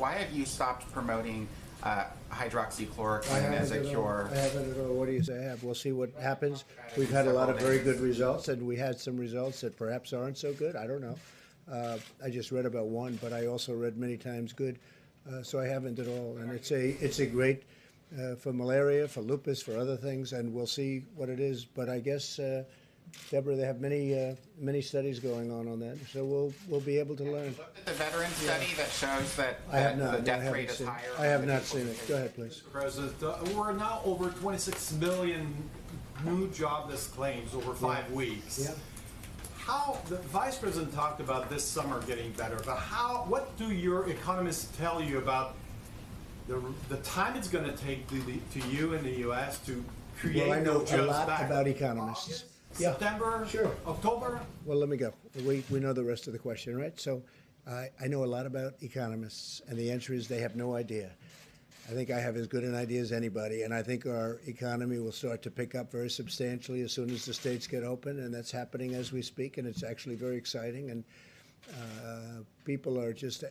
Why have you stopped promoting hydroxychloroquine as a cure? I haven't at all. What do you say I have? We'll see what happens. We've had a lot of very good results, and we had some results that perhaps aren't so good. I don't know. I just read about one, but I also read many times good. So I haven't at all. And it's a great for malaria, for lupus, for other things, and we'll see what it is. But I guess, Deborah, they have many studies going on that, so we'll be able to learn. Have you looked at the veteran study that shows that I have not. the death rate is higher? I have not seen it. Go ahead, please. Mr. President, we're now over 26 million new jobless claims over 5 weeks. Yeah. How the Vice President talked about this summer getting better, but what do your economists tell you about the time it's going to take to you in the U.S. to create Well, I know those a jobs lot back? about economists. August, Yeah. September, Sure. October. Well, let me go. We know the rest of the question, right? So I know a lot about economists, and the answer is they have no idea. I think I have as good an idea as anybody, and I think our economy will start to pick up very substantially as soon as the states get open, and that's happening as we speak, and it's actually very exciting, and people are just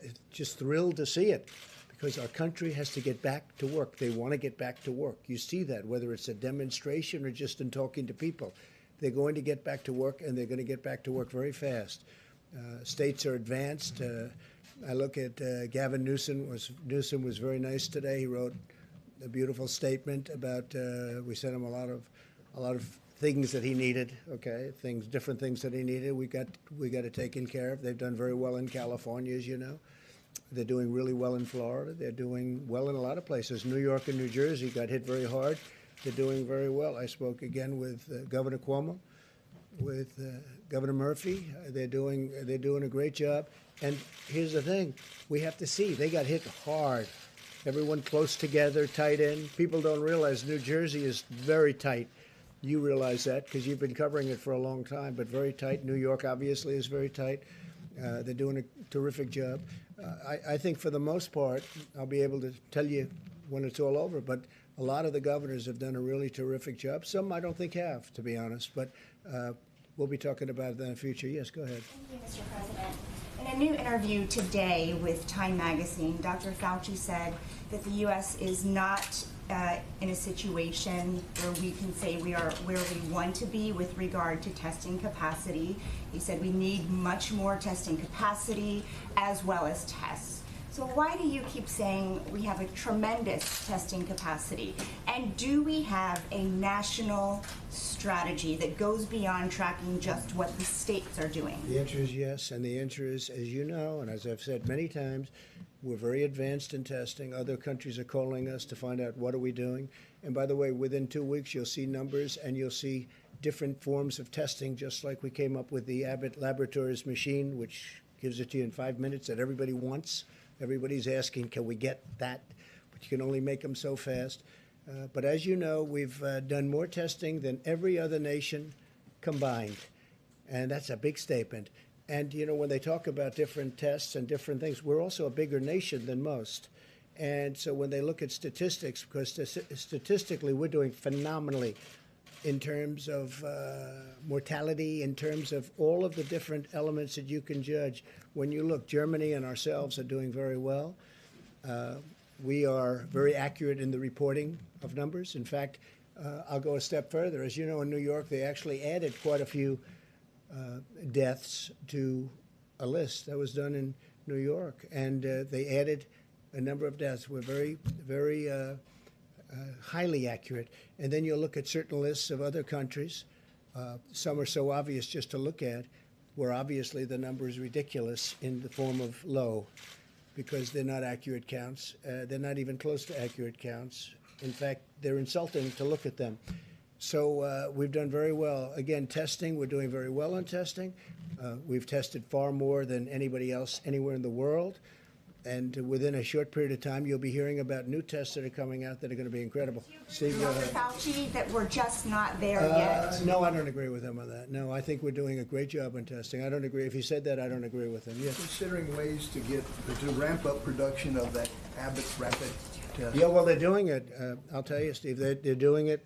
thrilled to see it because our country has to get back to work. They want to get back to work. You see that, whether it's a demonstration or just in talking to people. They're going to get back to work, and they're going to get back to work very fast. States are advanced. I look at Gavin Newsom. Newsom was very nice today. He wrote a beautiful statement about. We sent him a lot of things that he needed. Okay, different things that he needed. We got it taken care of. They've done very well in California, as you know. They're doing really well in Florida. They're doing well in a lot of places. New York and New Jersey got hit very hard. They're doing very well. I spoke again with Governor Cuomo, with Governor Murphy. They're doing a great job. And here's the thing: we have to see they got hit hard. Everyone close together, tight in. People don't realize New Jersey is very tight. You realize that because you've been covering it for a long time. But very tight. New York obviously is very tight. They're doing a terrific job. I think for the most part, I'll be able to tell you when it's all over. But a lot of the governors have done a really terrific job. Some I don't think have, to be honest. But we'll be talking about that in the future. Yes, go ahead. Thank you, Mr. President. In a new interview today with Time Magazine, Dr. Fauci said that the U.S. is not in a situation where we can say we are where we want to be with regard to testing capacity. He said we need much more testing capacity as well as tests. So why do you keep saying we have a tremendous testing capacity? And do we have a national strategy that goes beyond tracking just what the states are doing? The answer is yes, and the answer is, as you know, and as I've said many times, we're very advanced in testing. Other countries are calling us to find out what are we doing. And by the way, within 2 weeks, you'll see numbers and you'll see different forms of testing, just like we came up with the Abbott Laboratories machine, which gives it to you in 5 minutes that everybody wants. Everybody's asking, can we get that? But you can only make them so fast. But as you know, we've done more testing than every other nation combined. And that's a big statement. And, you know, when they talk about different tests and different things, we're also a bigger nation than most. And so when they look at statistics, because statistically we're doing phenomenally in terms of mortality, in terms of all of the different elements that you can judge. When you look, Germany and ourselves are doing very well. We are very accurate in the reporting of numbers. In fact, I'll go a step further. As you know, in New York, they actually added quite a few deaths to a list that was done in New York. And they added a number of deaths. We're very, very highly accurate. And then you'll look at certain lists of other countries. Some are so obvious just to look at, where obviously the number is ridiculous in the form of low, because they're not accurate counts. They're not even close to accurate counts. In fact, they're insulting to look at them. So we've done very well. Again, testing, we're doing very well on testing. We've tested far more than anybody else anywhere in the world. And within a short period of time, you'll be hearing about new tests that are coming out that are going to be incredible. Steve, Dr. Fauci, that we're just not there yet? No, I don't agree with him on that. No, I think we're doing a great job on testing. I don't agree. If he said that, I don't agree with him. Yes. Considering ways to ramp up production of that Abbott rapid test. Yeah, well, they're doing it. I'll tell you, Steve, they're doing it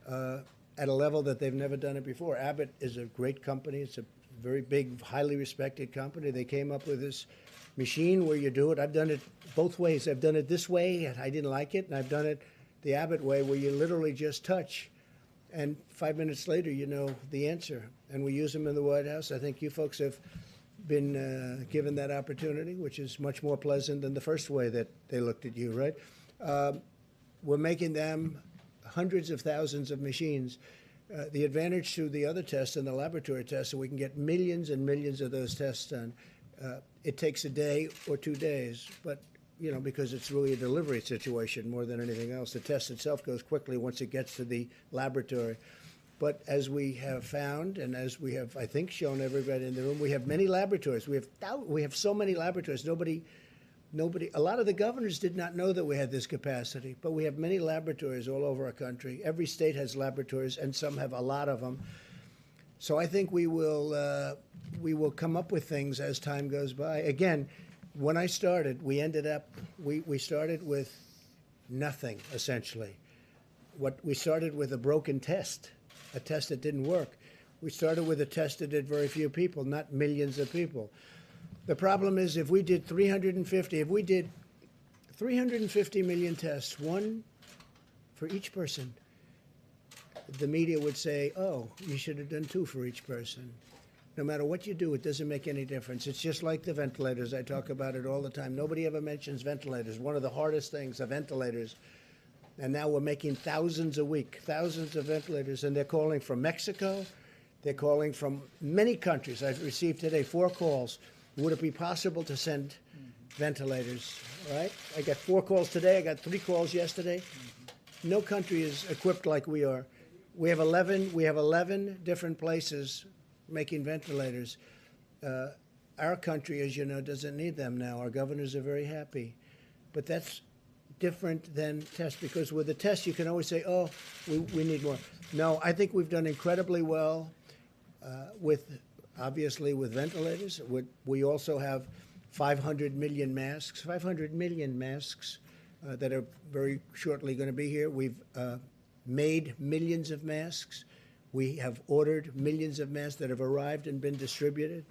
at a level that they've never done it before. Abbott is a great company. It's a very big, highly respected company. They came up with this machine where you do it. I've done it both ways. I've done it this way, and I didn't like it, and I've done it the Abbott way, where you literally just touch, and 5 minutes later you know the answer. And we use them in the White House. I think you folks have been given that opportunity, which is much more pleasant than the first way that they looked at you, right? We're making them hundreds of thousands of machines. The advantage to the other tests and the laboratory tests, so we can get millions and millions of those tests done. It takes a day or 2 days, but because it's really a delivery situation more than anything else. The test itself goes quickly once it gets to the laboratory. But as we have found, and as we have, I think, shown everybody in the room, we have many laboratories. We have so many laboratories. Nobody. A lot of the governors did not know that we had this capacity, but we have many laboratories all over our country. Every state has laboratories, and some have a lot of them. So I think we will come up with things as time goes by. Again, when I started, we started with nothing, essentially. We started with a broken test, a test that didn't work. We started with a test that did very few people, not millions of people. The problem is if we did 350 million tests, one for each person, the media would say, oh, you should have done 2 for each person. No matter what you do, it doesn't make any difference. It's just like the ventilators. I talk about it all the time. Nobody ever mentions ventilators. One of the hardest things are ventilators. And now we're making thousands a week, thousands of ventilators, and they're calling from Mexico. They're calling from many countries. I've received today 4 calls. Would it be possible to send ventilators, right? I got 4 calls today. I got 3 calls yesterday. No country is equipped like we are. We have 11 different places making ventilators. Our country, as you know, doesn't need them now. Our governors are very happy. But that's different than tests, because with a test you can always say, oh, we need more. No, I think we've done incredibly well obviously with ventilators. We also have 500 million masks that are very shortly going to be here. We've made millions of masks. We have ordered millions of masks that have arrived and been distributed.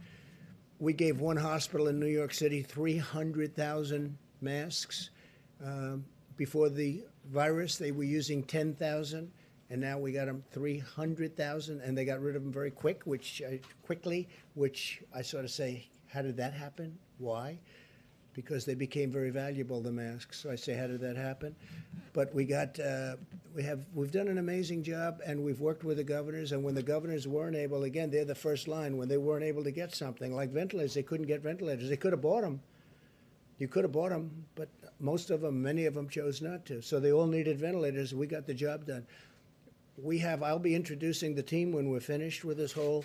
We gave one hospital in New York City 300,000 masks. Before the virus, they were using 10,000. And now we got them 300,000, and they got rid of them very quickly, which I sort of say, how did that happen? Why? Because they became very valuable, the masks. So I say, how did that happen? But we've done an amazing job, and we've worked with the governors. And when the governors weren't able, again, they're the first line. When they weren't able to get something like ventilators, they couldn't get ventilators. They could have bought them. You could have bought them, but many of them chose not to. So they all needed ventilators. We got the job done. I'll be introducing the team when we're finished with this whole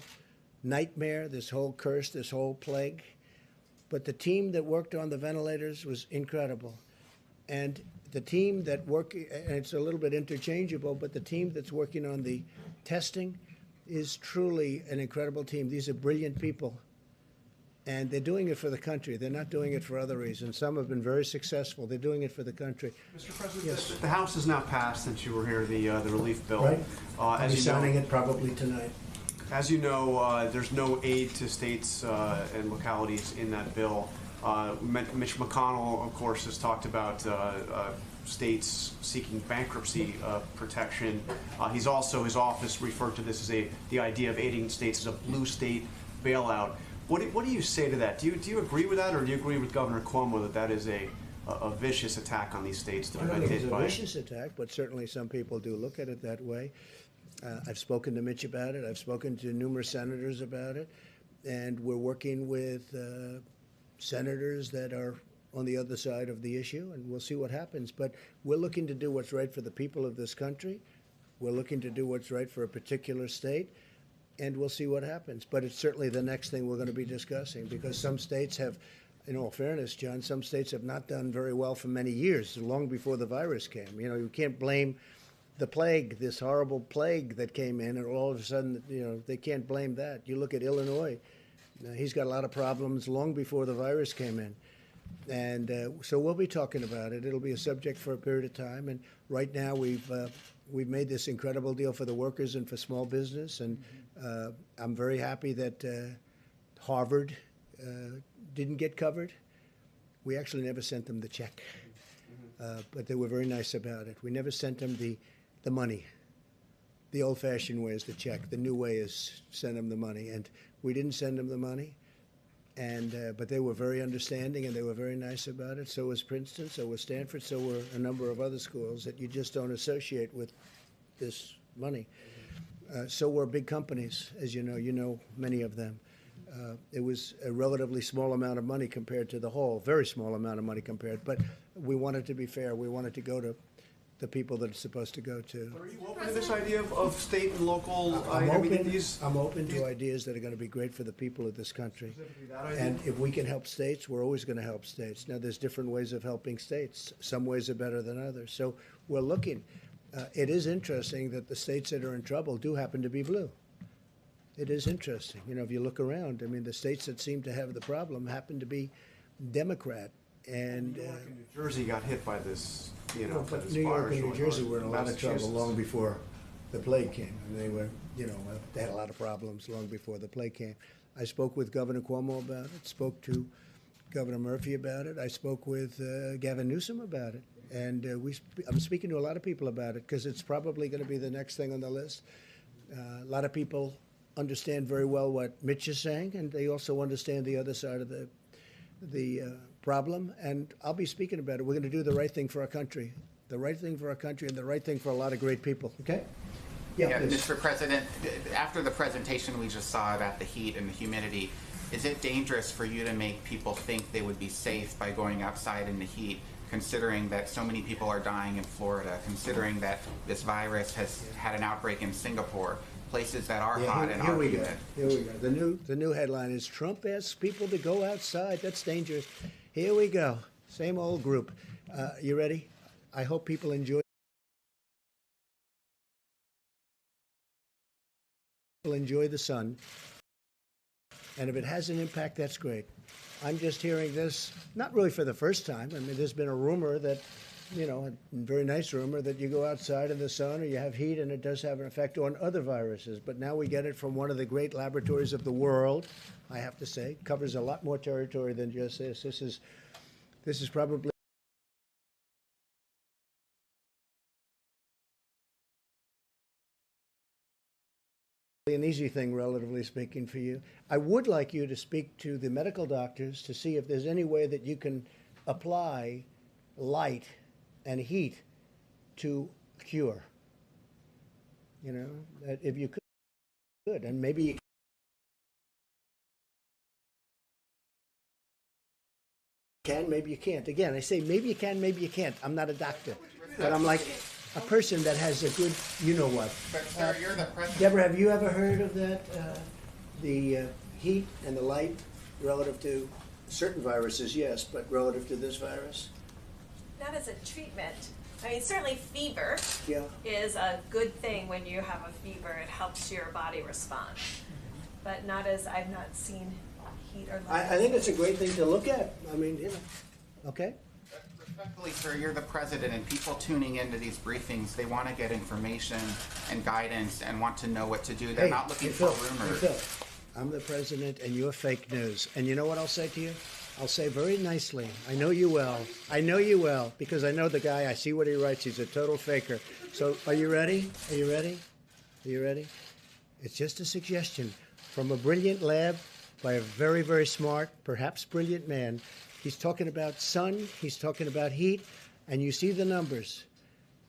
nightmare, this whole curse, this whole plague. But the team that worked on the ventilators was incredible. And the team that and it's a little bit interchangeable, but the team that's working on the testing is truly an incredible team. These are brilliant people. And they're doing it for the country. They're not doing it for other reasons. Some have been very successful. They're doing it for the country. Mr. President, yes. The House has now passed, since you were here, the relief bill. Right. I'll be As signing it probably tonight. As you know, there's no aid to states and localities in that bill. Mitch McConnell, of course, has talked about states seeking bankruptcy protection. His office referred to this as the idea of aiding states as a blue state bailout. What do you say to that? Do you agree with that, or do you agree with Governor Cuomo that is a vicious attack on these states? I don't think it's a vicious attack, but certainly some people do look at it that way. I've spoken to Mitch about it. I've spoken to numerous senators about it, and we're working with senators that are on the other side of the issue, and we'll see what happens. But we're looking to do what's right for the people of this country. We're looking to do what's right for a particular state. And we'll see what happens. But it's certainly the next thing we're going to be discussing, because some states have, in all fairness, John, some states have not done very well for many years, long before the virus came. You can't blame the plague, this horrible plague that came in, and all of a sudden, they can't blame that. You look at Illinois. He's got a lot of problems long before the virus came in. And so we'll be talking about it. It'll be a subject for a period of time. And right now we've made this incredible deal for the workers and for small business. And I'm very happy that Harvard didn't get covered. We actually never sent them the check, but they were very nice about it. We never sent them the money. The old-fashioned way is the check. The new way is send them the money. And we didn't send them the money, but they were very understanding and they were very nice about it. So was Princeton, so was Stanford, so were a number of other schools that you just don't associate with this money. So were big companies, as you know many of them. It was a relatively small amount of money compared to the whole, very small amount of money compared. But we wanted to be fair. We wanted to go to the people that it's supposed to go to. Are you open to this idea of state and local? I'm open to ideas that are going to be great for the people of this country. And if we can help states, we're always going to help states. Now, there's different ways of helping states. Some ways are better than others. So we're looking. It is interesting that the states that are in trouble do happen to be blue. It is interesting. If you look around, I mean, the states that seem to have the problem happen to be Democrat. And New York and New Jersey got hit by this, but this New York virus and New really Jersey hard. were in a lot of trouble Massachusetts. long before the plague came. And they were, they had a lot of problems long before the plague came. I spoke with Governor Cuomo about it, spoke to Governor Murphy about it. I spoke with Gavin Newsom about it. And I'm speaking to a lot of people about it because it's probably going to be the next thing on the list. A lot of people understand very well what Mitch is saying, and they also understand the other side of the problem. And I'll be speaking about it. We're going to do the right thing for our country, the right thing for our country, and the right thing for a lot of great people. Okay? Yeah, please. Mr. President, after the presentation we just saw about the heat and the humidity, is it dangerous for you to make people think they would be safe by going outside in the heat, considering that so many people are dying in Florida, considering that this virus has had an outbreak in Singapore, places that are hot and are humid? Here we go. The new headline is Trump asks people to go outside. That's dangerous. Here we go. Same old group. You ready? I hope people enjoy the sun. And if it has an impact, that's great. I'm just hearing this, not really for the first time. I mean, there's been a rumor that, a very nice rumor that you go outside in the sun or you have heat and it does have an effect on other viruses. But now we get it from one of the great laboratories of the world, I have to say. It covers a lot more territory than just this. This is probably an easy thing, relatively speaking, for you. I would like you to speak to the medical doctors to see if there's any way that you can apply light and heat to cure. That if you could, and maybe you can, maybe you can't. Again, I say maybe you can, maybe you can't. I'm not a doctor, but I'm like a person that has a good, what. But sir, you're the president. Deborah, have you ever heard of that? The heat and the light relative to certain viruses, yes, but relative to this virus? Not as a treatment. I mean, certainly fever Yeah. is a good thing when you have a fever. It helps your body respond. But I've not seen heat or light. I think it's a great thing to look at. I mean, okay? Respectfully, sir, you're the president, and people tuning into these briefings, they want to get information and guidance and want to know what to do. They're not looking for rumors. Phil, I'm the president, and you're fake news. And you know what I'll say to you? I'll say very nicely, I know you well. I know you well, because I know the guy. I see what he writes. He's a total faker. So are you ready? Are you ready? Are you ready? It's just a suggestion from a brilliant lab by a very, very smart, perhaps brilliant man. He's talking about sun, he's talking about heat, and you see the numbers.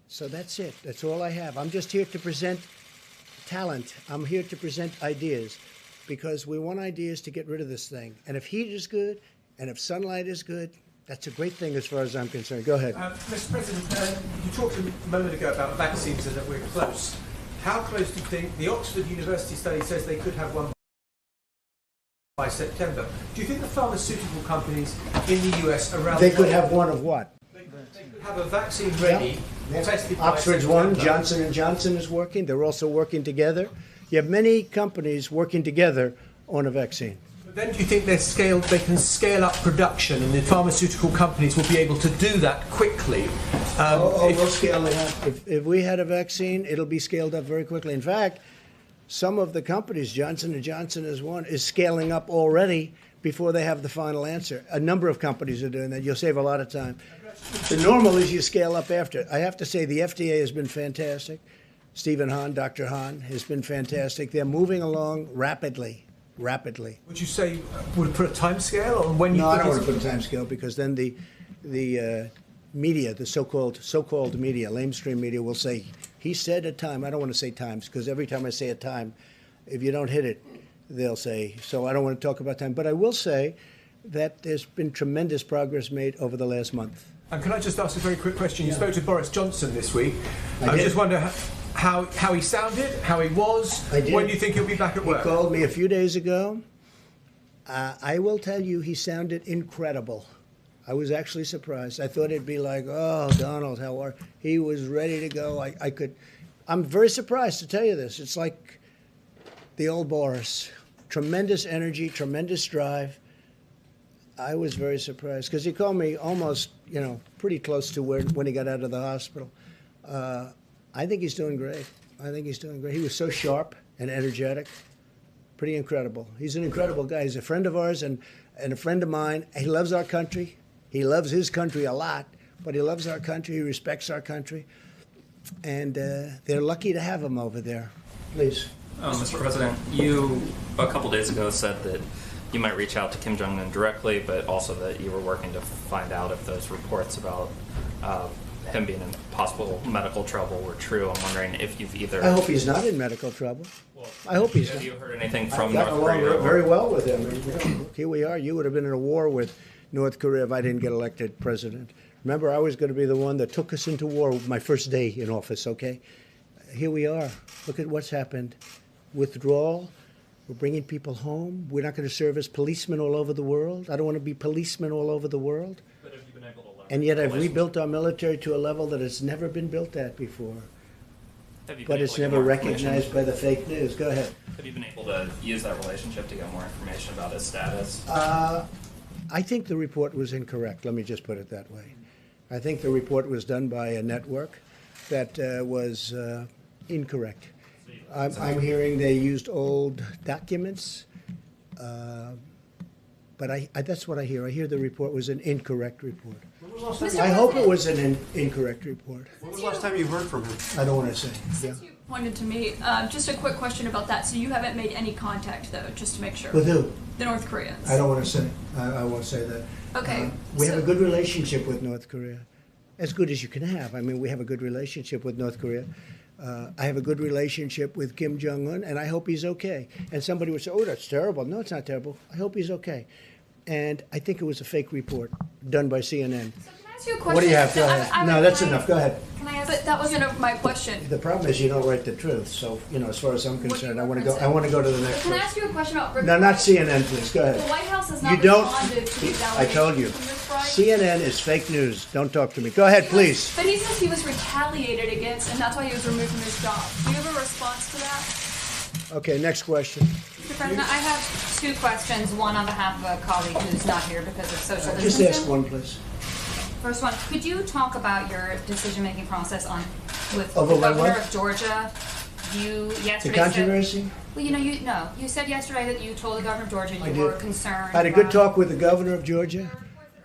So that's it. That's all I have. I'm just here to present talent. I'm here to present ideas, because we want ideas to get rid of this thing. And if heat is good, and if sunlight is good, that's a great thing as far as I'm concerned. Go ahead. Mr. President, you talked a moment ago about vaccines and that we're close. How close do you think the Oxford University study says they could have one by September? Do you think the pharmaceutical companies in the US around They the could world have one of what? have a vaccine ready, tested by Oxford's September? one, Johnson & Johnson is working. They're also working together. You have many companies working together on a vaccine. But then do you think they can scale up production and the pharmaceutical companies will be able to do that quickly? We'll scale it up. If we had a vaccine, it'll be scaled up very quickly. In fact, some of the companies, Johnson & Johnson is one, is scaling up already before they have the final answer. A number of companies are doing that. You'll save a lot of time. The normal is you scale up after. I have to say the FDA has been fantastic. Stephen Hahn, Dr. Hahn, has been fantastic. They're moving along rapidly. Would you say, would put a time scale on when you No, I think don't want it's- to put a time scale because then the media, the so-called media, lamestream media, will say, he said a time. I don't want to say times because every time I say a time, if you don't hit it, they'll say. So I don't want to talk about time. But I will say that there's been tremendous progress made over the last month. And can I just ask a very quick question? You spoke to Boris Johnson this week. I I did. just wonder how he sounded, how he was. I did. When do you think he'll be back at He work? called me a few days ago. I will tell you, he sounded incredible. I was actually surprised. I thought it'd be like, oh, Donald, how are you? He was ready to go. I'm very surprised to tell you this. It's like the old Boris. Tremendous energy, tremendous drive. I was very surprised because he called me almost, pretty close to when he got out of the hospital. I think he's doing great. He was so sharp and energetic. Pretty incredible. He's an incredible guy. He's a friend of ours and a friend of mine. He loves our country. He loves his country a lot, but he loves our country. He respects our country. And they're lucky to have him over there. Please. Mr. President, you a couple days ago said that you might reach out to Kim Jong-un directly, but also that you were working to find out if those reports about him being in possible medical trouble were true. I'm wondering if you've either... I hope he's not in medical trouble. I hope he's not. Have you heard anything from I've gotten North along Korea? very well with him. And, look, here we are. You would have been in a war with North Korea if I didn't get elected president. Remember, I was going to be the one that took us into war my first day in office, okay? Here we are. Look at what's happened. Withdrawal. We're bringing people home. We're not going to serve as policemen all over the world. I don't want to be policemen all over the world. But have you been able to leverage And yet I've relations- rebuilt our military to a level that it's never been built at before. Have you been But able it's to get never more information? recognized by the fake news. Go ahead. Have you been able to use that relationship to get more information about his status? I think the report was incorrect. Let me just put it that way. I think the report was done by a network that was incorrect. I'm hearing they used old documents, but that's what I hear. I hear the report was an incorrect report. I hope it was an incorrect report. When was the last time you heard from him? I don't want to say. Yeah. You pointed to me. Just a quick question about that. So you haven't made any contact, though, just to make sure. With who? The North Koreans. I don't want to say. I won't say that. Okay, We have so- a good relationship with North Korea, as good as you can have. I mean, we have a good relationship with North Korea. I have a good relationship with Kim Jong-un, and I hope he's okay. And somebody would say, oh, that's terrible. No, it's not terrible. I hope he's okay. And I think it was a fake report done by CNN. Can I ask you a question? What do you have? Go So ahead. No, that's enough. Go ahead. Can I ask? But that wasn't my question. The problem is you don't write the truth. So, as far as I'm concerned, I want to go. reference I it? want to go to the next Can I one. ask you a question about? No, not CNN, please. Go ahead. The White House has You not don't. responded to these I told you. allegations from this Friday. CNN is fake news. Don't talk to me. Go ahead, please. But he says he was retaliated against, and that's why he was removed from his job. Do you have a response to that? Okay, next question. Mr. President, I have two questions, one on behalf of a colleague who's not here because of social Just distancing. ask one, please. First one, could you talk about your decision-making process with Over the my governor what? of Georgia? You The yesterday said, controversy? well, you said yesterday that you told the governor of Georgia I you did. were concerned. I had a good about- talk with the governor of Georgia.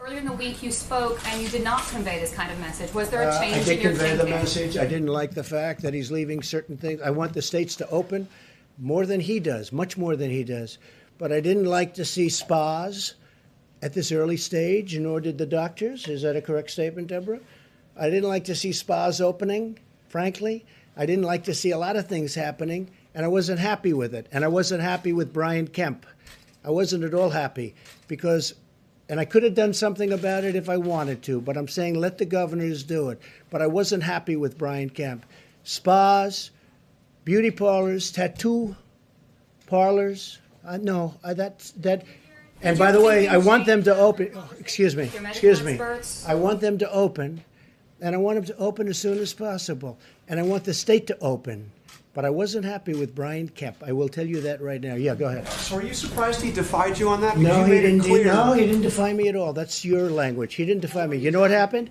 Earlier in the week, you spoke and you did not convey this kind of message. Was there a I change did in your convey thinking? the message. I didn't like the fact that he's leaving certain things. I want the states to open more than he does, much more than he does. But I didn't like to see spas at this early stage, nor did the doctors. Is that a correct statement, Deborah? I didn't like to see spas opening, frankly. I didn't like to see a lot of things happening, and I wasn't happy with it. And I wasn't happy with Brian Kemp. I wasn't at all happy because, and I could have done something about it if I wanted to, but I'm saying let the governors do it. But I wasn't happy with Brian Kemp. Spas, beauty parlors, tattoo parlors. That. And by the way, I want them to open. Oh, excuse me. Your medical Excuse me. experts? I want them to open, and I want them to open as soon as possible. And I want the state to open. But I wasn't happy with Brian Kemp. I will tell you that right now. Yeah, go ahead. So are you surprised he defied you on that? Because No, you he made it didn't. clear. No, he didn't defy me at all. That's your language. He didn't defy me. You know what happened?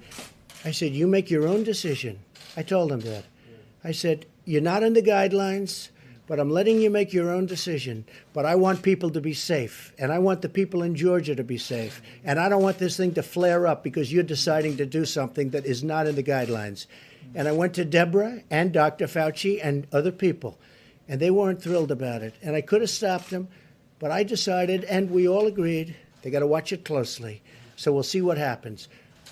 I said, "You make your own decision." I told him that. I said, "You're not in the guidelines. but I'm letting you make your own decision. But I want people to be safe, and I want the people in Georgia to be safe. And I don't want this thing to flare up because you're deciding to do something that is not in the guidelines. And I went to Deborah and Dr. Fauci and other people, and they weren't thrilled about it. And I could have stopped them, but I decided, and we all agreed, they got to watch it closely. So we'll see what happens.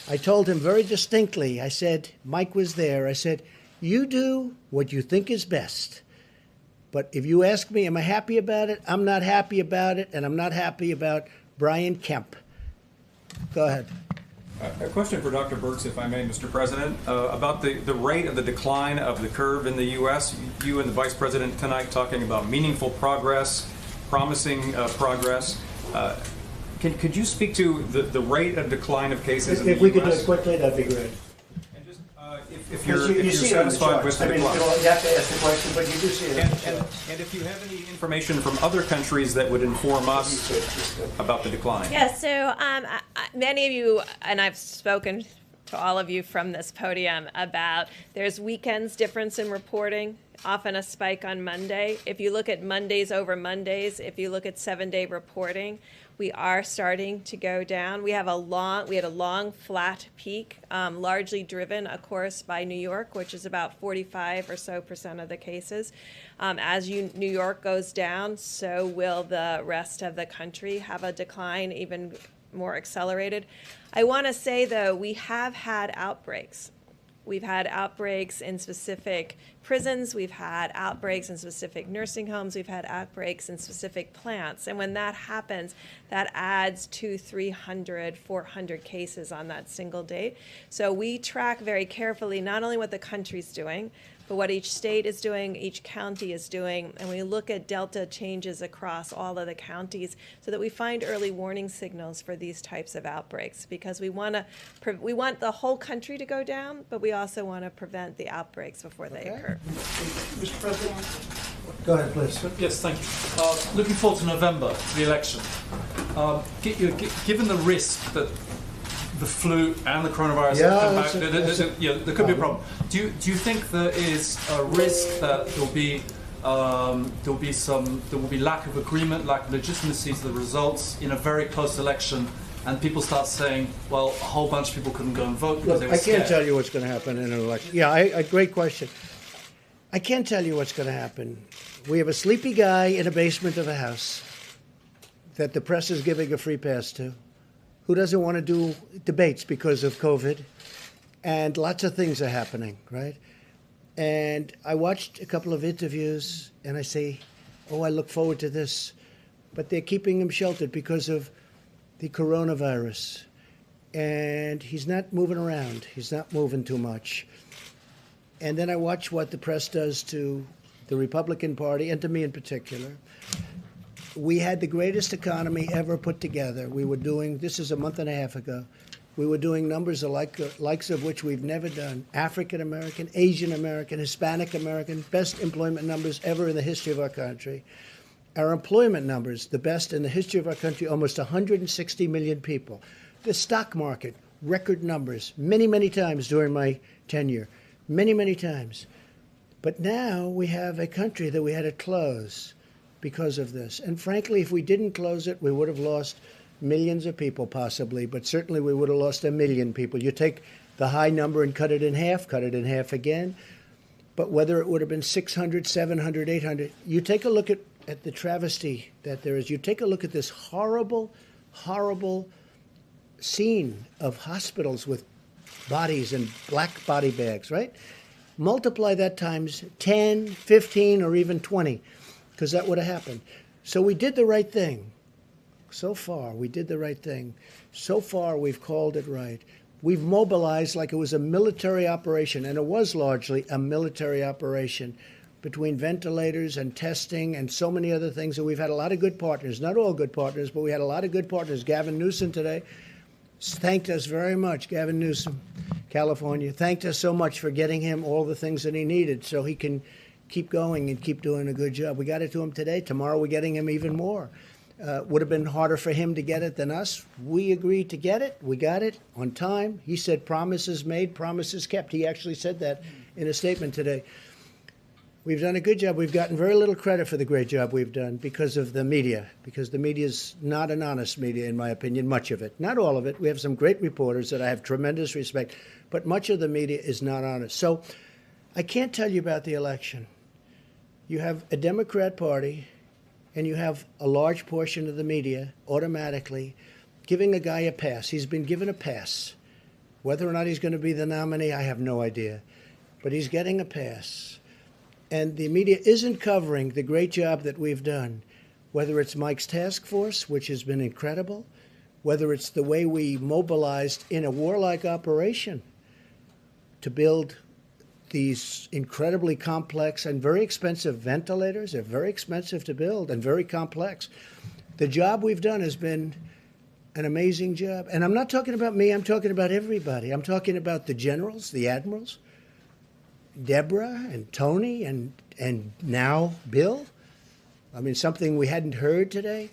I told him very distinctly, I said, Mike was there, I said, you do what you think is best. But if you ask me, am I happy about it? I'm not happy about it, and I'm not happy about Brian Kemp. Go ahead. A question for Dr. Birx, if I may, Mr. President, about the rate of the decline of the curve in the U.S. You and the Vice President tonight talking about meaningful progress, promising progress. Could you speak to the rate of decline of cases in the U.S.? If we could do it quickly, that'd be great. And just, if you're satisfied with the decline. You have to ask the question, but you do see it. And if you have any information from other countries that would inform us about the decline. Yeah, so many of you, and I've spoken to all of you from this podium about there's weekends difference in reporting, often a spike on Monday. If you look at Mondays over Mondays, if you look at 7-day reporting, we are starting to go down. We had a long flat peak, largely driven, of course, by New York, which is about 45% or so of the cases. As New York goes down, so will the rest of the country have a decline, even more accelerated. I want to say, though, we have had outbreaks. We've had outbreaks in specific prisons. We've had outbreaks in specific nursing homes. We've had outbreaks in specific plants. And when that happens, that adds 200, 300, 400 cases on that single date. So we track very carefully not only what the country's doing, but what each state is doing, each county is doing, and we look at delta changes across all of the counties so that we find early warning signals for these types of outbreaks, because we want the whole country to go down, but we also want to prevent the outbreaks before they occur. Mr. President? Go ahead, please. Yes, thank you. Looking forward to November, to the election. Given the risk that the flu and the coronavirus come back, there could be a problem. Do you think there is a risk that there will be lack of agreement, lack of legitimacy to the results in a very close election, and people start saying, well, a whole bunch of people couldn't go and vote because they were scared? I can't tell you what's going to happen in an election. Yeah, a great question. I can't tell you what's going to happen. We have a sleepy guy in a basement of a house that the press is giving a free pass to, who doesn't want to do debates because of COVID, and lots of things are happening, right? And I watched a couple of interviews, and I say, oh, I look forward to this. But they're keeping him sheltered because of the coronavirus. And he's not moving around. He's not moving too much. And then I watch what the press does to the Republican Party, and to me in particular. We had the greatest economy ever put together. We were doing, this is a month and a half ago, we were doing numbers likes of which we've never done. African American, Asian American, Hispanic American, best employment numbers ever in the history of our country. Our employment numbers, the best in the history of our country, almost 160 million people. The stock market, record numbers, many, many times during my tenure, many, many times. But now we have a country that we had to close because of this. And frankly, if we didn't close it, we would have lost millions of people possibly, but certainly we would have lost 1 million people. You take the high number and cut it in half again. But whether it would have been 600, 700, 800, you take a look at the travesty that there is. You take a look at this horrible, horrible scene of hospitals with bodies and black body bags, right? Multiply that times 10, 15, or even 20, because that would have happened. So we did the right thing. So far, we did the right thing. So far, we've called it right. We've mobilized like it was a military operation, and it was largely a military operation between ventilators and testing and so many other things. And we've had a lot of good partners, not all good partners, but we had a lot of good partners. Gavin Newsom today thanked us very much. Gavin Newsom, California, thanked us so much for getting him all the things that he needed so he can keep going and keep doing a good job. We got it to him today. Tomorrow we're getting him even more. Would have been harder for him to get it than us. We agreed to get it. We got it on time. He said promises made, promises kept. He actually said that in a statement today. We've done a good job. We've gotten very little credit for the great job we've done because of the media, because the media is not an honest media, in my opinion, much of it. Not all of it. We have some great reporters that I have tremendous respect, but much of the media is not honest. So I can't tell you about the election. You have a Democrat Party, and you have a large portion of the media automatically giving a guy a pass. He's been given a pass. Whether or not he's going to be the nominee, I have no idea. But he's getting a pass. And the media isn't covering the great job that we've done, whether it's Mike's task force, which has been incredible, whether it's the way we mobilized in a warlike operation to build these incredibly complex and very expensive ventilators. They're very expensive to build and very complex. The job we've done has been an amazing job. And I'm not talking about me, I'm talking about everybody. I'm talking about the generals, the admirals, Deborah and Tony and now Bill. I mean, something we hadn't heard today.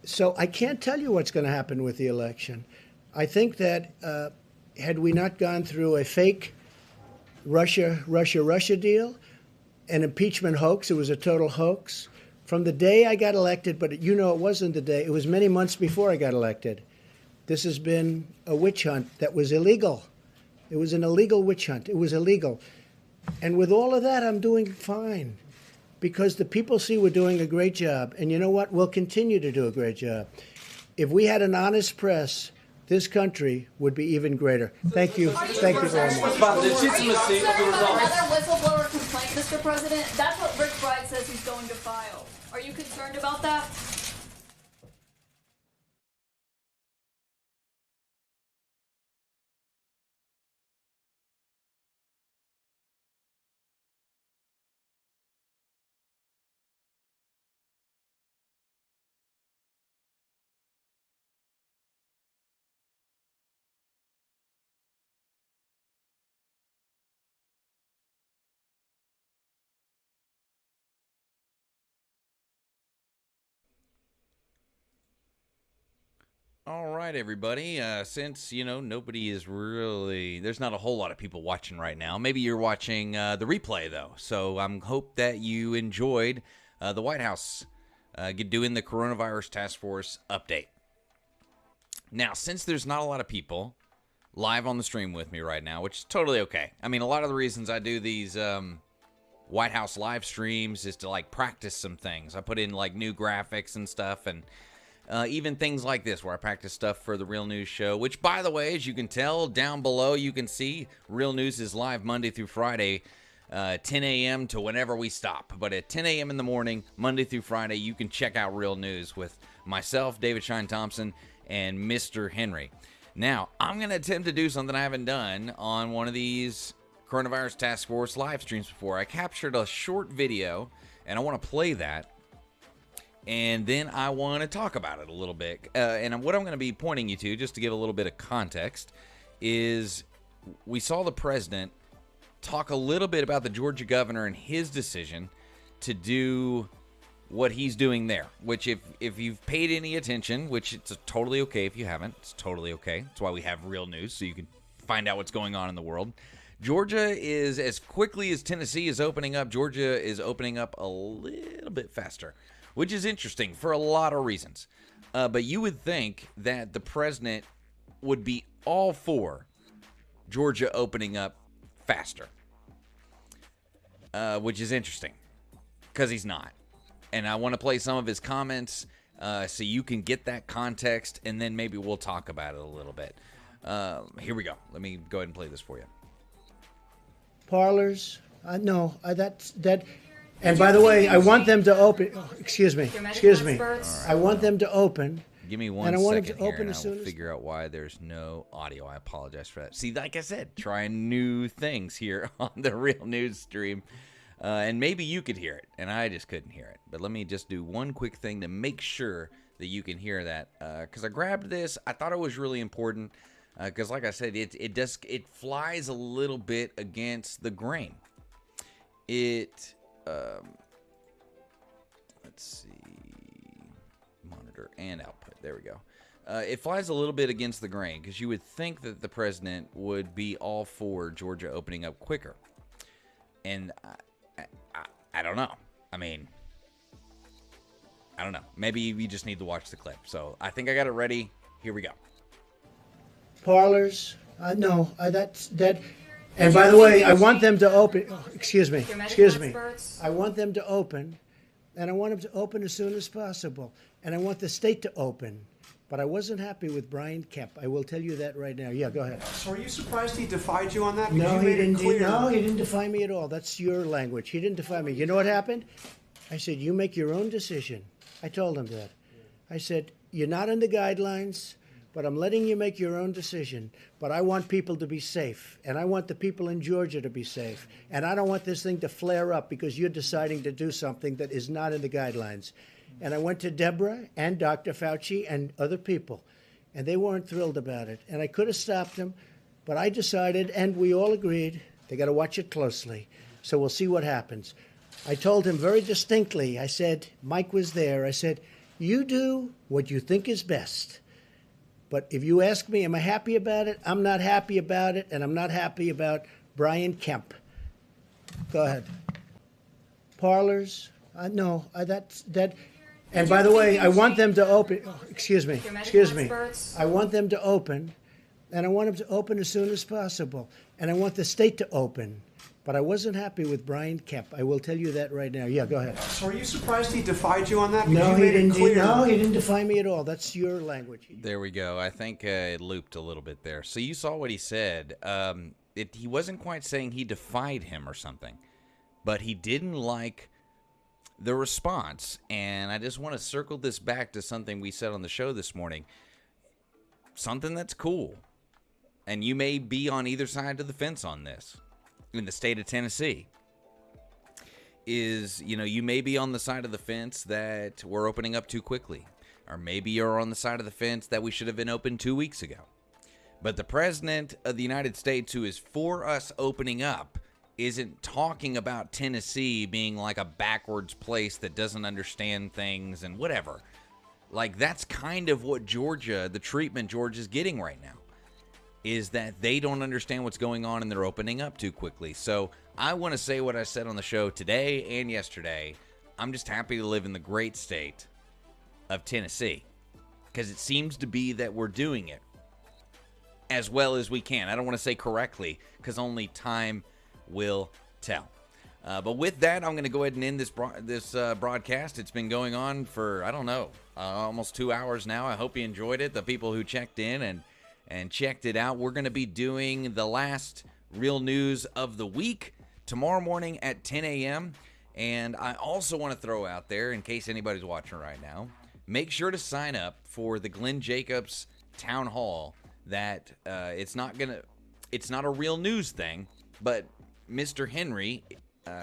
So I can't tell you what's going to happen with the election. I think that had we not gone through a fake Russia deal, an impeachment hoax, it was a total hoax, from the day I got elected, but you know it wasn't the day, it was many months before I got elected. This has been a witch hunt that was illegal. It was an illegal witch hunt. It was illegal. And with all of that, I'm doing fine because the people see we're doing a great job. And you know what? We'll continue to do a great job. If we had an honest press, this country would be even greater. Thank you. Thank you very much. Are you concerned about another whistleblower complaint, Mr. President? That's what Rick Bride says he's going to file. Are you concerned about that? All right, everybody. Since, nobody is really, there's not a whole lot of people watching right now. Maybe you're watching the replay, though. So I hope that you enjoyed the White House doing the coronavirus task force update. Now, since there's not a lot of people live on the stream with me right now, which is totally okay. I mean, a lot of the reasons I do these White House live streams is to, practice some things. I put in, new graphics and stuff, and even things like this where I practice stuff for the Real News show, which, by the way, as you can tell down below, you can see Real News is live Monday through Friday, 10 a.m. to whenever we stop. But at 10 a.m. in the morning, Monday through Friday, you can check out Real News with myself, David Shine Thompson, and Mr. Henry. Now, I'm going to attempt to do something I haven't done on one of these Coronavirus Task Force live streams before. I captured a short video, and I want to play that. And then I want to talk about it a little bit. And what I'm going to be pointing you to, just to give a little bit of context, is we saw the president talk a little bit about the Georgia governor and his decision to do what he's doing there. Which, if you've paid any attention, which it's totally okay if you haven't. It's totally okay. That's why we have Real News, so you can find out what's going on in the world. Georgia is, as quickly as Tennessee is opening up, Georgia is opening up a little bit faster, which is interesting for a lot of reasons. But you would think that the president would be all for Georgia opening up faster, which is interesting because he's not. And I want to play some of his comments so you can get that context, and then maybe we'll talk about it a little bit. Here we go. Let me go ahead and play this for you. Parlors, no, that. And by the way, I want them to open. Oh, excuse me. I want them to open. Give me 1 and I want second them to here, open and as I'll soon as figure out why there's no audio. I apologize for that. See, like I said, trying new things here on the Real News stream, and maybe you could hear it, and I just couldn't hear it. But let me just do one quick thing to make sure that you can hear that, because I grabbed this. I thought it was really important, because like I said, it flies a little bit against the grain. Let's see, monitor and output. There we go. It flies a little bit against the grain because you would think that the president would be all for Georgia opening up quicker. And I don't know. I mean, I don't know. Maybe you just need to watch the clip. So I think I got it ready. Here we go. Parlors, no, that. And by the way, I want them to open. Oh, excuse me. I want them to open, and I want them to open as soon as possible. And I want the state to open. But I wasn't happy with Brian Kemp. I will tell you that right now. Yeah, go ahead. So are you surprised he defied you on that? Because No, you he made it didn't. clear. No, he didn't defy me at all. That's your language. He didn't defy me. You know what happened? I said, "You make your own decision." I told him that. I said, "You're not in the guidelines, but I'm letting you make your own decision. But I want people to be safe, and I want the people in Georgia to be safe, and I don't want this thing to flare up because you're deciding to do something that is not in the guidelines." And I went to Deborah and Dr. Fauci and other people, and they weren't thrilled about it. And I could have stopped them, but I decided, and we all agreed, they got to watch it closely. So we'll see what happens. I told him very distinctly, I said, Mike was there, I said, you do what you think is best. But if you ask me, am I happy about it? I'm not happy about it, and I'm not happy about Brian Kemp. Go ahead. Parlors, no, that. And by the way, I want them to open. Oh, excuse me. I want them to open, and I want them to open as soon as possible. And I want the state to open. But I wasn't happy with Brian Kemp. I will tell you that right now. Yeah, go ahead. So are you surprised he defied you on that? Because No, you he made it didn't. clear. No, he didn't defy me at all. That's your language. There we go. I think it looped a little bit there. So you saw what he said. He wasn't quite saying he defied him or something, but he didn't like the response. And I just want to circle this back to something we said on the show this morning. Something that's cool. And you may be on either side of the fence on this. In the state of Tennessee is, you may be on the side of the fence that we're opening up too quickly. Or maybe you're on the side of the fence that we should have been open 2 weeks ago. But the president of the United States, who is for us opening up, isn't talking about Tennessee being like a backwards place that doesn't understand things and whatever. Like, that's kind of what Georgia, the treatment Georgia's getting right now, is that they don't understand what's going on and they're opening up too quickly. So I want to say what I said on the show today and yesterday. I'm just happy to live in the great state of Tennessee because it seems to be that we're doing it as well as we can. I don't want to say correctly because only time will tell. But with that, I'm going to go ahead and end this broadcast. It's been going on for, I don't know, almost 2 hours now. I hope you enjoyed it. The people who checked in and checked it out. We're going to be doing the last real news of the week tomorrow morning at 10 a.m. And I also want to throw out there, in case anybody's watching right now, make sure to sign up for the Glenn Jacobs Town Hall. That it's not a real news thing, but Mr. Henry,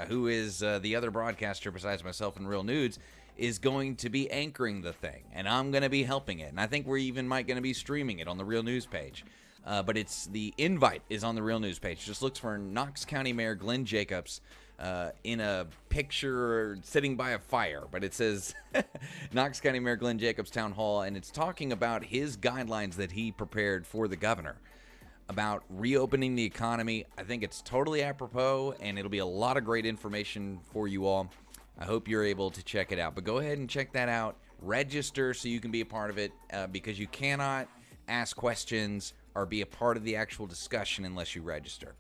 who is the other broadcaster besides myself in Real News, is going to be anchoring the thing, and I'm going to be helping it. And I think we're even might going to be streaming it on the Real News page. But the invite is on the Real News page. Just look for Knox County Mayor Glenn Jacobs in a picture sitting by a fire. But it says Knox County Mayor Glenn Jacobs Town Hall, and it's talking about his guidelines that he prepared for the governor about reopening the economy. I think it's totally apropos, and it'll be a lot of great information for you all. I hope you're able to check it out. But go ahead and check that out. Register so you can be a part of it because you cannot ask questions or be a part of the actual discussion unless you register.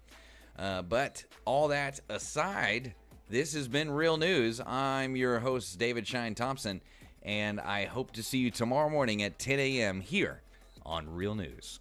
But all that aside, this has been Real News. I'm your host, David Shine Thompson, and I hope to see you tomorrow morning at 10 a.m. here on Real News.